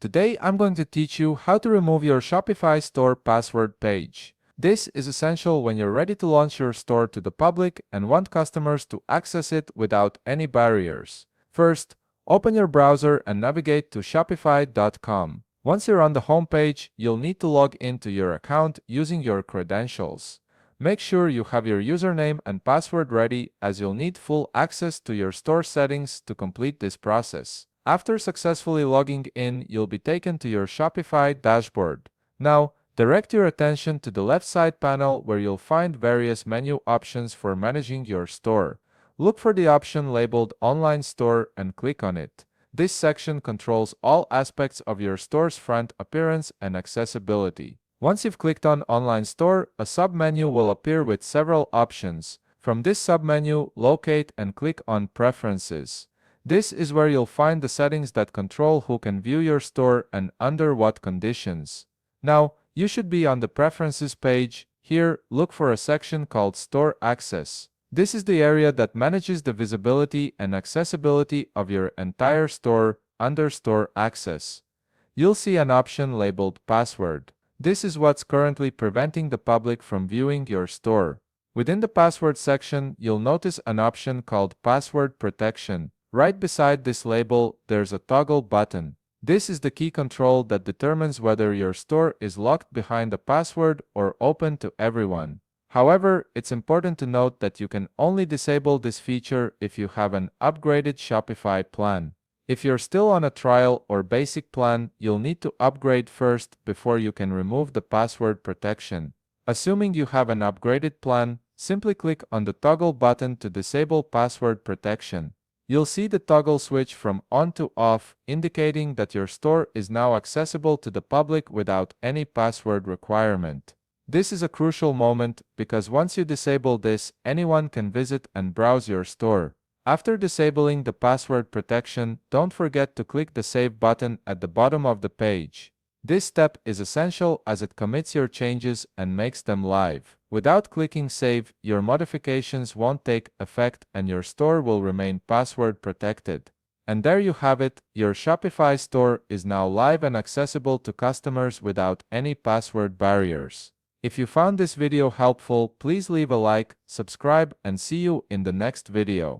Today I'm going to teach you how to remove your Shopify store password page. This is essential when you're ready to launch your store to the public and want customers to access it without any barriers. First, open your browser and navigate to shopify.com. Once you're on the home page, you'll need to log into your account using your credentials. Make sure you have your username and password ready, as you'll need full access to your store settings to complete this process. After successfully logging in, you'll be taken to your Shopify dashboard. Now, direct your attention to the left side panel where you'll find various menu options for managing your store. Look for the option labeled Online Store and click on it. This section controls all aspects of your store's front appearance and accessibility. Once you've clicked on Online Store, a sub-menu will appear with several options. From this sub-menu, locate and click on Preferences. This is where you'll find the settings that control who can view your store and under what conditions. Now, you should be on the Preferences page. Here, look for a section called Store Access. This is the area that manages the visibility and accessibility of your entire store. Under Store Access, you'll see an option labeled Password. This is what's currently preventing the public from viewing your store. Within the Password section, you'll notice an option called Password Protection. Right beside this label, there's a toggle button. This is the key control that determines whether your store is locked behind a password or open to everyone. However, it's important to note that you can only disable this feature if you have an upgraded Shopify plan. If you're still on a trial or basic plan, you'll need to upgrade first before you can remove the password protection. Assuming you have an upgraded plan, simply click on the toggle button to disable password protection. You'll see the toggle switch from on to off, indicating that your store is now accessible to the public without any password requirement. This is a crucial moment because once you disable this, anyone can visit and browse your store. After disabling the password protection, don't forget to click the Save button at the bottom of the page. This step is essential as it commits your changes and makes them live. Without clicking Save, your modifications won't take effect and your store will remain password protected. And there you have it, your Shopify store is now live and accessible to customers without any password barriers. If you found this video helpful, please leave a like, subscribe, and see you in the next video.